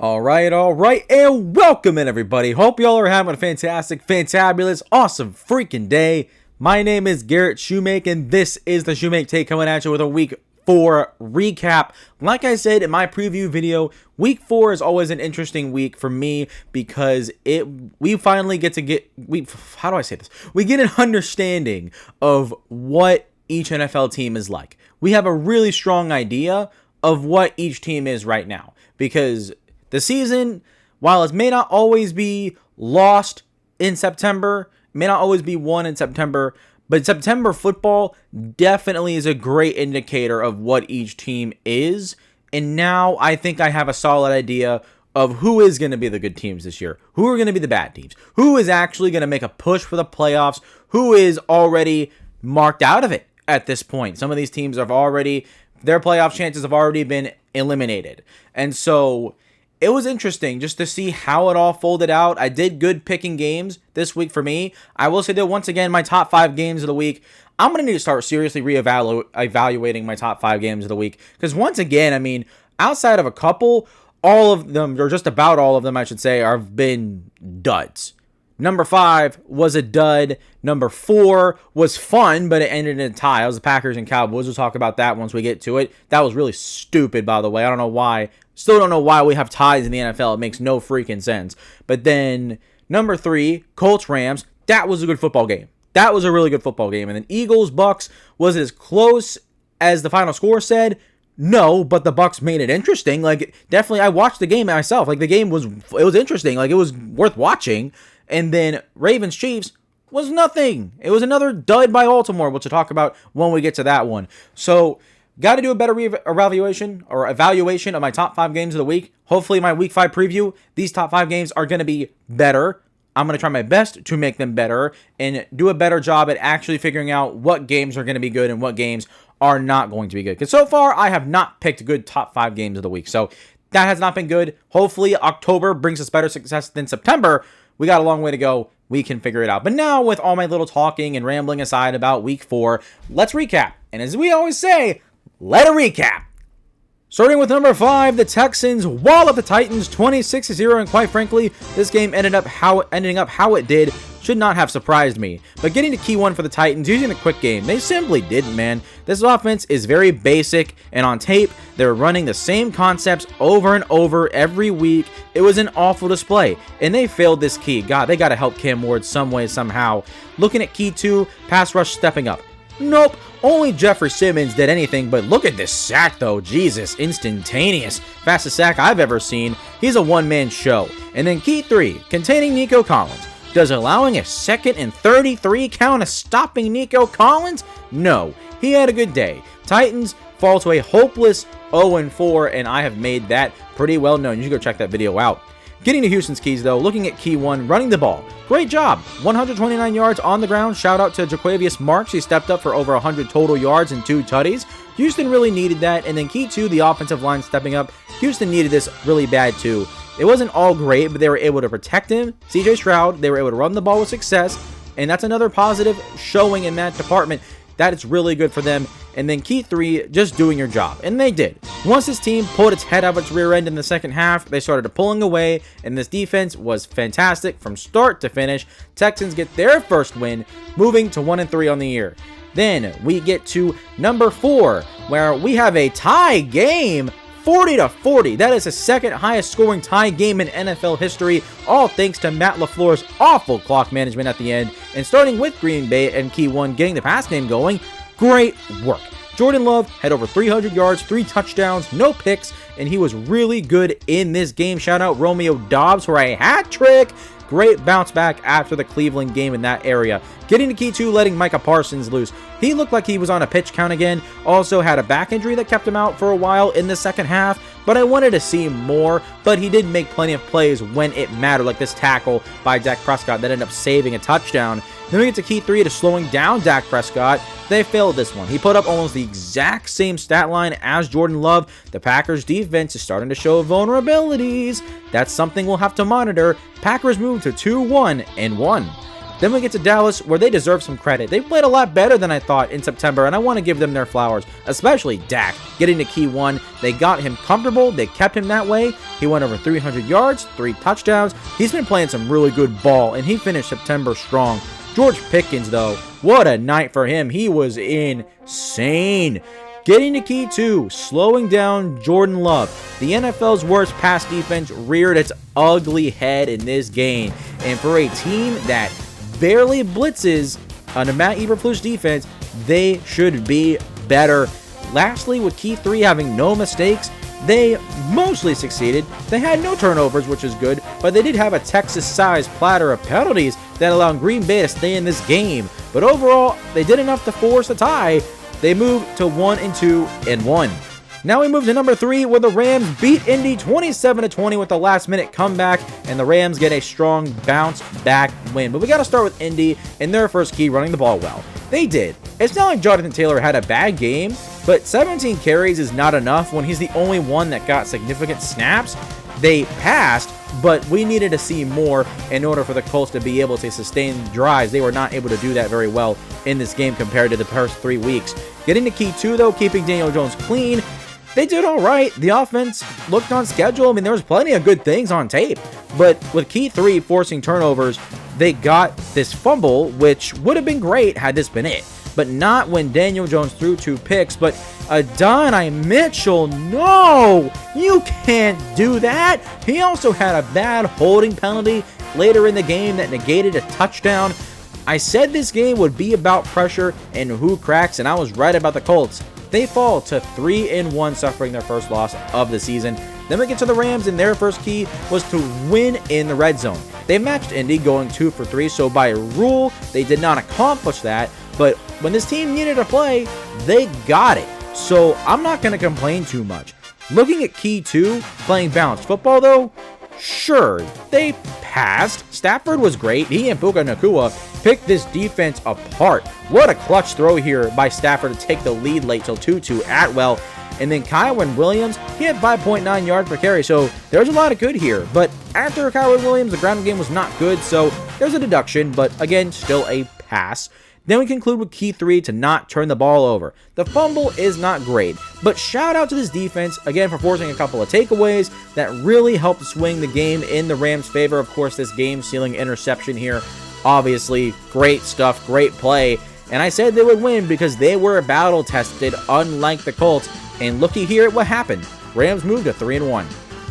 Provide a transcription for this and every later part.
All right, and welcome in, everybody. Hope y'all are having a fantastic, fantabulous, awesome freaking day. My name is Garrett Shoemake, and this is the SHOUTOUT coming at you with a Week 4 recap. Like I said in my preview video, Week 4 is always an interesting week for me because we finally get how do I say this? We get an understanding of what each NFL team is like. We have a really strong idea of what each team is right now because the season, while it may not always be lost in September, may not always be won in September, but September football definitely is a great indicator of what each team is. And now I think I have a solid idea of who is going to be the good teams this year, who are going to be the bad teams, who is actually going to make a push for the playoffs, who is already marked out of it at this point. Some of these teams have already, their playoff chances have already been eliminated. And so it was interesting just to see how it all folded out. I did good picking games this week for me. I will say that once again, my top 5 games of the week, I'm going to need to start seriously evaluating my top 5 games of the week. Because once again, I mean, outside of a couple, all of them, or just about all of them, I should say, have been duds. Number 5 was a dud. Number 4 was fun, but it ended in a tie. It was the Packers and Cowboys. We'll talk about that once we get to it. That was really stupid, by the way. I don't know why. Still don't know why we have ties in the NFL. It makes no freaking sense. But then number 3, Colts Rams. That was a good football game. That was a really good football game. And then Eagles Bucs, was it as close as the final score said? No, but the Bucs made it interesting. Like, definitely, I watched the game myself. Like, the game was interesting. Like, it was worth watching. And then Ravens Chiefs was nothing. It was another dud by Baltimore, which we'll talk about when we get to that one. So, got to do a better evaluation of my top 5 games of the week. Hopefully, my Week 5 preview, these top 5 games are going to be better. I'm going to try my best to make them better and do a better job at actually figuring out what games are going to be good and what games are not going to be good. Because so far, I have not picked good top 5 games of the week. So, that has not been good. Hopefully, October brings us better success than September. We got a long way to go. We can figure it out. But now, with all my little talking and rambling aside about Week 4, let's recap. And as we always say, let it recap. Starting with number 5, the Texans walloped the Titans 26-0, and quite frankly, this game ending up how it did should not have surprised me. But getting to key one for the Titans, using the quick game, they simply didn't, man. This offense is very basic, and on tape, they're running the same concepts over and over every week. It was an awful display, and they failed this key. God, they got to help Cam Ward some way, somehow. Looking at key 2, pass rush stepping up. Nope, only Jeffrey Simmons did anything, but look at this sack though, Jesus, instantaneous. Fastest sack I've ever seen. He's a one-man show. And then key 3, containing Nico Collins. Does allowing a 2nd and 33 count as stopping Nico Collins? No, he had a good day. Titans fall to a hopeless 0-4, and I have made that pretty well known. You should go check that video out. Getting to Houston's keys, though, looking at key 1, running the ball. Great job. 129 yards on the ground. Shout out to Jaquavius Marks. He stepped up for over 100 total yards and 2 tutties. Houston really needed that. And then key 2, the offensive line stepping up. Houston needed this really bad, too. It wasn't all great, but they were able to protect him. CJ Stroud, they were able to run the ball with success. And that's another positive showing in that department. That is really good for them. And then key 3, just doing your job. And they did. Once this team pulled its head out of its rear end in the second half, they started pulling away, and this defense was fantastic from start to finish. Texans get their first win, moving to 1-3 on the year. Then we get to number 4, where we have a tie game, 40-40. That is the second highest scoring tie game in NFL history, all thanks to Matt LaFleur's awful clock management at the end. And starting with Green Bay and key 1, getting the pass game going, great work. Jordan Love had over 300 yards, 3 touchdowns, no picks, and he was really good in this game. Shout out Romeo Doubs for a hat trick. Great bounce back after the Cleveland game in that area. Getting to key 2, letting Micah Parsons loose. He looked like he was on a pitch count again. Also had a back injury that kept him out for a while in the second half, but I wanted to see more. But he did make plenty of plays when it mattered, like this tackle by Dak Prescott that ended up saving a touchdown. Then we get to key 3 to slowing down Dak Prescott. They failed this one. He put up almost the exact same stat line as Jordan Love. The Packers defense is starting to show vulnerabilities. That's something we'll have to monitor. Packers move to 2-1-1. Then we get to Dallas, where they deserve some credit. They played a lot better than I thought in September, and I want to give them their flowers, especially Dak. Getting to key 1, they got him comfortable. They kept him that way. He went over 300 yards, 3 touchdowns. He's been playing some really good ball, and he finished September strong. George Pickens, though, what a night for him. He was insane. Getting to key 2, slowing down Jordan Love. The NFL's worst pass defense reared its ugly head in this game. And for a team that barely blitzes on a Matt Eberflus defense, they should be better. Lastly, with key 3 having no mistakes, they mostly succeeded. They had no turnovers, which is good, but they did have a Texas-sized platter of penalties that allowed Green Bay to stay in this game. But overall, they did enough to force a tie. They moved to 1-2-1. Now we move to number 3, where the Rams beat Indy 27-20 with a last-minute comeback, and the Rams get a strong bounce-back win. But we got to start with Indy in their first key, running the ball well. They did. It's not like Jonathan Taylor had a bad game, but 17 carries is not enough when he's the only one that got significant snaps. They passed, but we needed to see more in order for the Colts to be able to sustain drives. They were not able to do that very well in this game compared to the first 3 weeks. Getting to key 2, though, keeping Daniel Jones clean, they did all right. The offense looked on schedule. I mean, there was plenty of good things on tape. But with key 3 forcing turnovers, they got this fumble, which would have been great had this been it. But not when Daniel Jones threw 2 picks. But Adonai Mitchell, no! You can't do that! He also had a bad holding penalty later in the game that negated a touchdown. I said this game would be about pressure and who cracks, and I was right about the Colts. They fall to 3-1, suffering their first loss of the season. Then we get to the Rams, and their first key was to win in the red zone. They matched Indy going 2 for 3, so by rule, they did not accomplish that. But when this team needed to play, they got it. So I'm not going to complain too much. Looking at key 2, playing balanced football though, sure, they passed. Stafford was great. He and Puka Nacua picked this defense apart. What a clutch throw here by Stafford to take the lead late till 2-2 Atwell. And then Kyron Williams, he had 5.9 yards per carry, so there's a lot of good here. But after Kyron Williams, the ground game was not good, so there's a deduction, but again, still a pass. Then we conclude with key 3 to not turn the ball over. The fumble is not great, but shout out to this defense, again, for forcing a couple of takeaways that really helped swing the game in the Rams' favor. Of course, this game-sealing interception here, obviously, great stuff, great play. And I said they would win because they were battle-tested, unlike the Colts. And looky here at what happened. Rams moved to 3-1.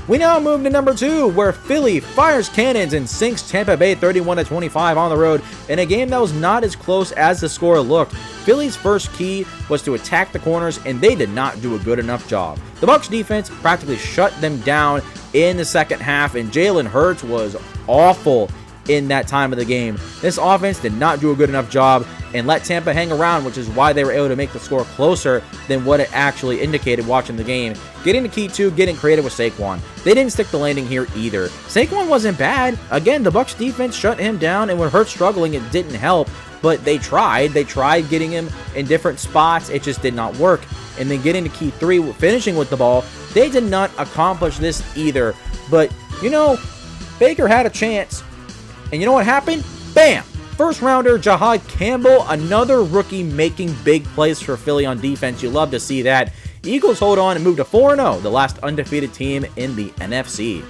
We now move to number 2, where Philly fires cannons and sinks Tampa Bay 31-25 on the road in a game that was not as close as the score looked. Philly's first key was to attack the corners, and they did not do a good enough job. The Bucs defense practically shut them down in the second half, and Jalen Hurts was awful in that time of the game. This offense did not do a good enough job and let Tampa hang around, which is why they were able to make the score closer than what it actually indicated watching the game. Getting to key 2, getting creative with Saquon. They didn't stick the landing here either. Saquon wasn't bad. Again, the Bucs defense shut him down, and when Hurts struggling, it didn't help. But they tried. They tried getting him in different spots. It just did not work. And then getting to key 3, finishing with the ball, they did not accomplish this either. But, you know, Baker had a chance. And you know what happened? Bam! First rounder Jahad Campbell, another rookie making big plays for Philly on defense. You love to see that. Eagles hold on and move to 4-0, the last undefeated team in the NFC.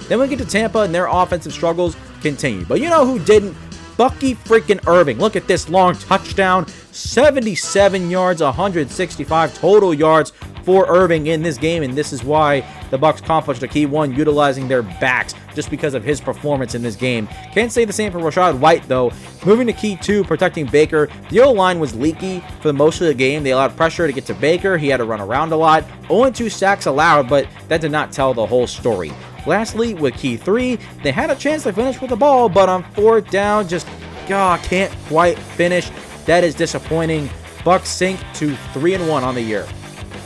Then we get to Tampa, and their offensive struggles continue. But you know who didn't? Bucky freaking Irving. Look at this long touchdown. 77 yards, 165 total yards for Irving in this game, and this is why the Bucs accomplished a key 1 utilizing their backs just because of his performance in this game. Can't say the same for Rachaad White, though. Moving to key 2, protecting Baker. The O-line was leaky for the most of the game. They allowed pressure to get to Baker. He had to run around a lot. Only 2 sacks allowed, but that did not tell the whole story. Lastly, with key 3, they had a chance to finish with the ball, but on 4th down, just can't quite finish. That is disappointing. Bucs sink to 3-1 on the year.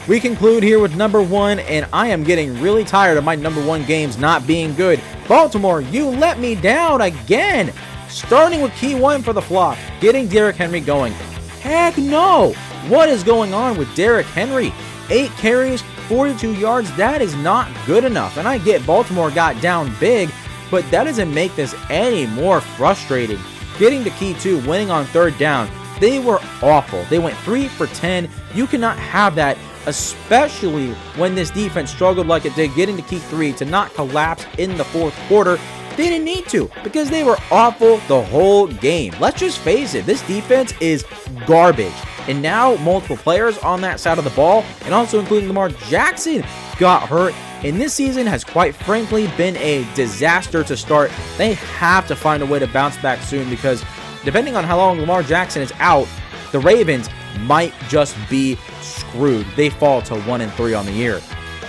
We conclude here with number 1, and I am getting really tired of my number 1 games not being good. Baltimore, you let me down again. Starting with key 1 for the flock, getting Derrick Henry going. Heck no! What is going on with Derrick Henry? 8 carries, 42 yards, that is not good enough. And I get Baltimore got down big, but that doesn't make this any more frustrating. getting to key 2, winning on 3rd down. They were awful. They went 3 for 10. You cannot have that, especially when this defense struggled like it did getting to key 3 to not collapse in the 4th quarter. They didn't need to because they were awful the whole game. Let's just face it, this defense is garbage. And now multiple players on that side of the ball, and also including Lamar Jackson, got hurt. And this season has quite frankly been a disaster to start. They have to find a way to bounce back soon, because depending on how long Lamar Jackson is out, the Ravens might just be screwed. They fall to 1-3 on the year.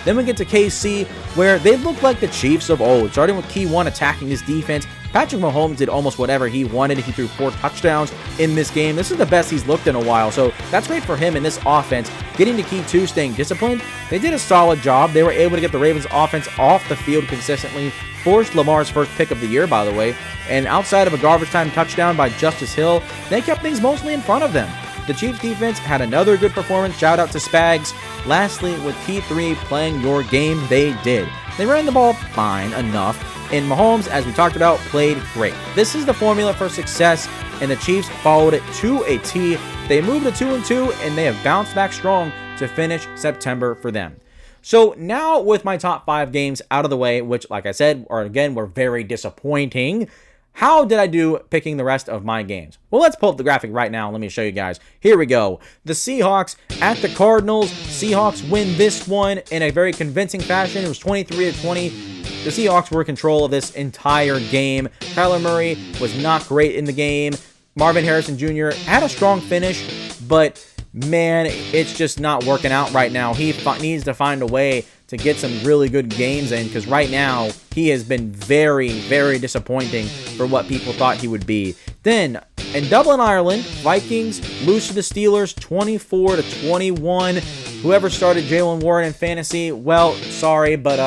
Then we get to KC, where they look like the Chiefs of old, starting with key 1 attacking this defense. Patrick Mahomes did almost whatever he wanted. He threw 4 touchdowns in this game. This is the best he's looked in a while, so that's great for him in this offense. Getting to key 2, staying disciplined, they did a solid job. They were able to get the Ravens offense off the field consistently, forced Lamar's first pick of the year, by the way, and outside of a garbage time touchdown by Justice Hill, they kept things mostly in front of them. The Chiefs defense had another good performance. Shout out to Spags. Lastly, with key 3 playing your game, they did. They ran the ball fine enough, and Mahomes, as we talked about, played great. This is the formula for success, and the Chiefs followed it to a T. They moved to 2-2, and they have bounced back strong to finish September for them. So now with my top 5 games out of the way, which, like I said, were very disappointing, how did I do picking the rest of my games? Well, let's pull up the graphic right now. Let me show you guys. Here we go. The Seahawks at the Cardinals. Seahawks win this one in a very convincing fashion. It was 23-20. The Seahawks were in control of this entire game. Kyler Murray was not great in the game. Marvin Harrison Jr. had a strong finish, but man, it's just not working out right now. He needs to find a way to get some really good games in, because right now he has been very, very disappointing for what people thought he would be. Then in Dublin, Ireland, Vikings lose to the Steelers 24-21. Whoever started Jalen Warren in fantasy, well, sorry, but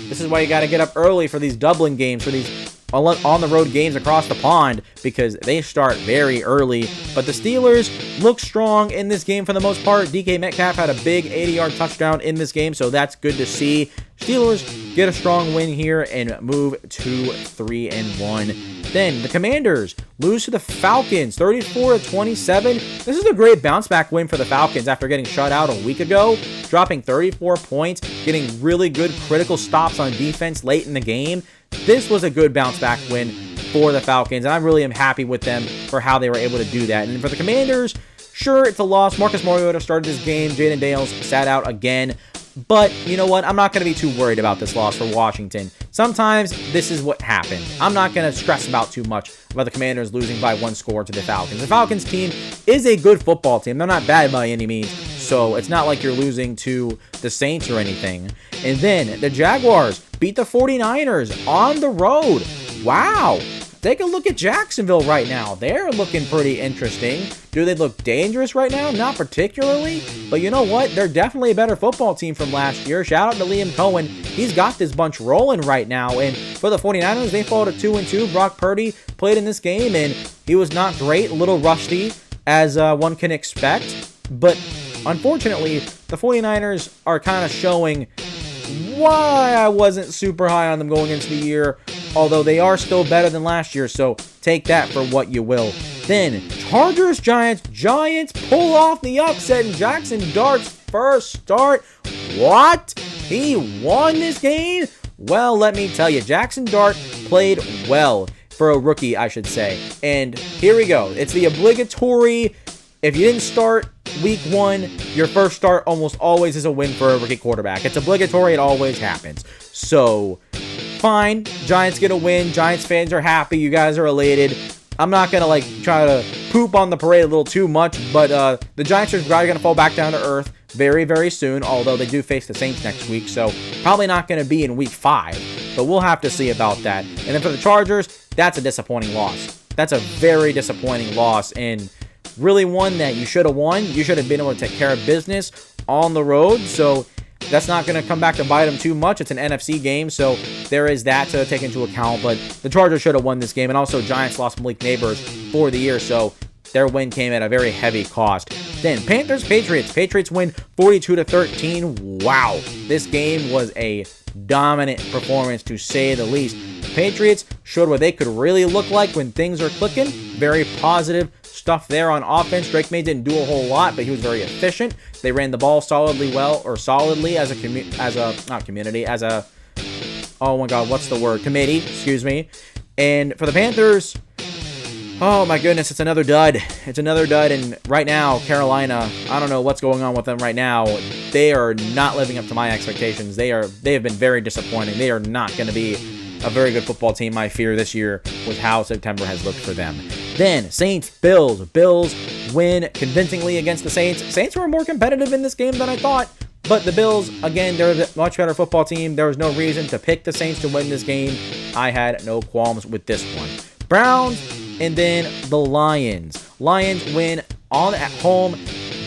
this is why you got to get up early for these Dublin games, for these on-the-road games across the pond, because they start very early. But the Steelers look strong in this game for the most part. DK Metcalf had a big 80-yard touchdown in this game, so that's good to see. Steelers get a strong win here and move to 3-1. Then the Commanders lose to the Falcons 34-27. This is a great bounce-back win for the Falcons after getting shut out a week ago, dropping 34 points, getting really good critical stops on defense late in the game. This was a good bounce-back win for the Falcons, and I really am happy with them for how they were able to do that. And for the Commanders, sure, it's a loss. Marcus Mariota started this game. Jaden Daniels sat out again. But you know what? I'm not going to be too worried about this loss for Washington. Sometimes this is what happens. I'm not going to stress about too much about the Commanders losing by 1 score to the Falcons. The Falcons team is a good football team. They're not bad by any means. So it's not like you're losing to the Saints or anything. And then the Jaguars beat the 49ers on the road. Wow. Take a look at Jacksonville right now. They're looking pretty interesting. Do they look dangerous right now? Not particularly. But you know what? They're definitely a better football team from last year. Shout out to Liam Cohen. He's got this bunch rolling right now. And for the 49ers, they fall to 2-2. Brock Purdy played in this game, and he was not great. A little rusty, as one can expect. But unfortunately, the 49ers are kind of showing why I wasn't super high on them going into the year, although they are still better than last year, so take that for what you will. Then, Chargers, Giants. Giants pull off the upset in Jackson Dart's first start. What? He won this game? Well, let me tell you, Jackson Dart played well for a rookie, I should say. And here we go. It's the obligatory, if you didn't start week 1, your first start almost always is a win for a rookie quarterback. It's obligatory. It always happens. So, fine. Giants get a win. Giants fans are happy. You guys are elated. I'm not going to try to poop on the parade a little too much, but the Giants are probably going to fall back down to earth very, very soon, although they do face the Saints next week, so probably not going to be in week 5, but we'll have to see about that. And then for the Chargers, that's a disappointing loss. That's a very disappointing loss, and really one that you should have won. You should have been able to take care of business on the road, so that's not going to come back to bite them too much. It's an NFC game, so there is that to take into account, but the Chargers should have won this game, and also Giants lost Malik Neighbors for the year, so their win came at a very heavy cost. Then Panthers, Patriots. Patriots win 42-13. Wow. This game was a dominant performance, to say the least. the Patriots showed what they could really look like when things are clicking. Very positive stuff there on offense. Drake May didn't do a whole lot, but he was very efficient. They ran the ball solidly as a committee, excuse me. And for the Panthers, oh my goodness, it's another dud. It's another dud, and right now, Carolina, I don't know what's going on with them right now. They are not living up to my expectations. They have been very disappointing. They are not going to be a very good football team, I fear, this year with how September has looked for them. Then, Saints, Bills. Bills win convincingly against the Saints. Saints were more competitive in this game than I thought, but the Bills, again, they're a much better football team. There was no reason to pick the Saints to win this game. I had no qualms with this one. Browns, and then the Lions. Lions win at home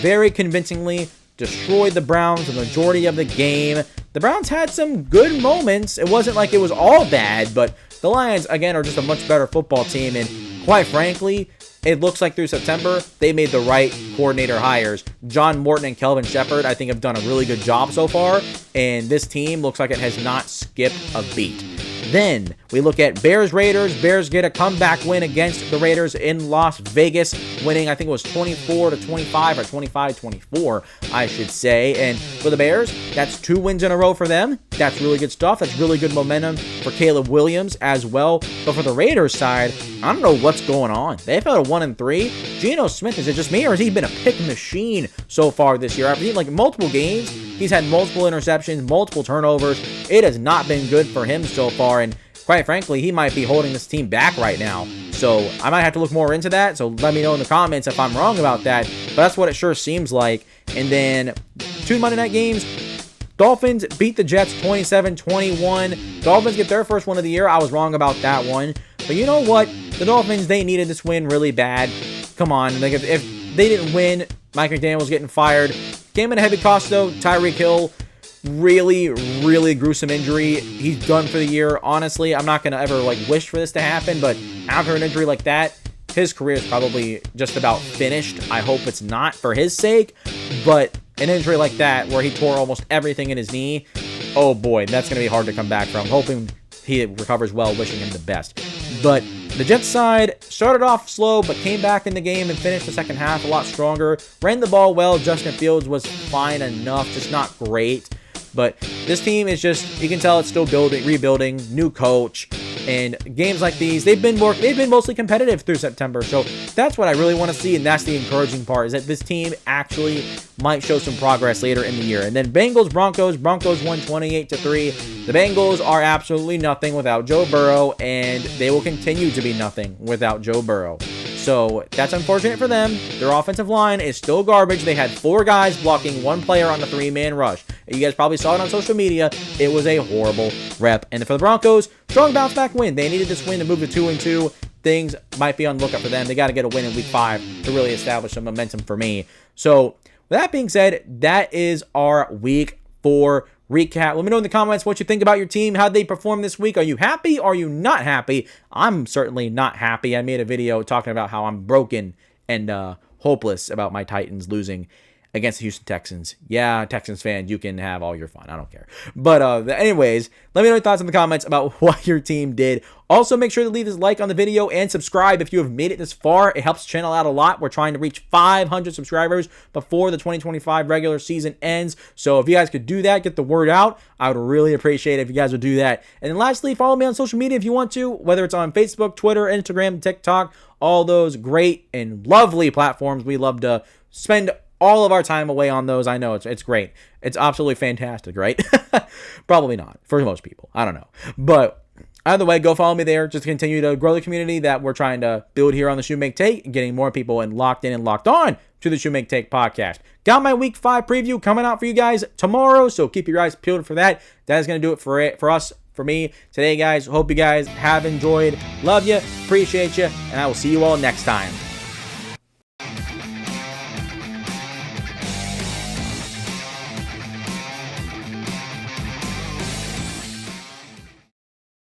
very convincingly, destroyed the Browns the majority of the game. The Browns had some good moments. It wasn't like it was all bad, but the Lions, again, are just a much better football team, and quite frankly, it looks like through September, they made the right coordinator hires. John Morton and Kelvin Shepard, I think, have done a really good job so far, and this team looks like it has not skipped a beat. Then we look at Bears-Raiders. Bears get a comeback win against the Raiders in Las Vegas, winning, I think it was 24-25 or 25-24, I should say. And for the Bears, that's 2 wins in a row for them. That's really good stuff. That's really good momentum for Caleb Williams as well. But for the Raiders side, I don't know what's going on. They've had a 1-3. Geno Smith, is it just me, or has he been a pick machine so far this year? After like multiple games, he's had multiple interceptions, multiple turnovers. It has not been good for him so far, and quite frankly, he might be holding this team back right now. So I might have to look more into that. So let me know in the comments if I'm wrong about that. But that's what it sure seems like. And then 2 Monday night games. Dolphins beat the Jets 27-21. Dolphins get their first one of the year. I was wrong about that one. But you know what? The Dolphins, they needed this win really bad. Come on. Like if they didn't win, Mike McDaniel's getting fired. Came at a heavy cost, though. Tyreek Hill, really gruesome injury. He's done for the year. Honestly, I'm not going to ever wish for this to happen, but after an injury like that, his career is probably just about finished. I hope it's not for his sake, but an injury like that where he tore almost everything in his knee, oh boy, that's going to be hard to come back from. Hoping he recovers well, wishing him the best. But the Jets side started off slow, but came back in the game and finished the second half a lot stronger. Ran the ball well. Justin Fields was fine enough, just not great. But this team is just, you can tell it's still rebuilding, new coach, and games like these, they've been mostly competitive through September. So that's what I really want to see, and that's the encouraging part, is that this team actually might show some progress later in the year. And then Bengals won 28-3. The Bengals are absolutely nothing without Joe Burrow, and they will continue to be nothing without Joe Burrow. So that's unfortunate for them. Their offensive line is still garbage. They had 4 guys blocking 1 player on the 3-man rush. You guys probably saw it on social media. It was a horrible rep. And for the Broncos, strong bounce back win. They needed this win to move to 2-2. Things might be on the lookout for them. They got to get a win in week 5 to really establish some momentum for me. So with that being said, that is our week 4 recap. Let me know in the comments what you think about your team. How they perform this week. Are you happy? Are you not happy? I'm certainly not happy. I made a video talking about how I'm broken and hopeless about my Titans losing against the Houston Texans. Yeah, Texans fan, you can have all your fun. I don't care. But anyways, let me know your thoughts in the comments about what your team did. Also, make sure to leave this like on the video and subscribe if you have made it this far. It helps the channel out a lot. We're trying to reach 500 subscribers before the 2025 regular season ends. So if you guys could do that, get the word out, I would really appreciate it if you guys would do that. And then lastly, follow me on social media if you want to, whether it's on Facebook, Twitter, Instagram, TikTok, all those great and lovely platforms. We love to spend all of our time away on those. I know it's great. It's absolutely fantastic, right? Probably not for most people. I don't know. But either way, go follow me there. Just continue to grow the community that we're trying to build here on the SHOUTOUT, and getting more people locked in and locked on to the SHOUTOUT podcast. Got my week 5 preview coming out for you guys tomorrow, so keep your eyes peeled for that. That is going to do it for us, for me today, guys. Hope you guys have enjoyed. Love you. Appreciate you. And I will see you all next time.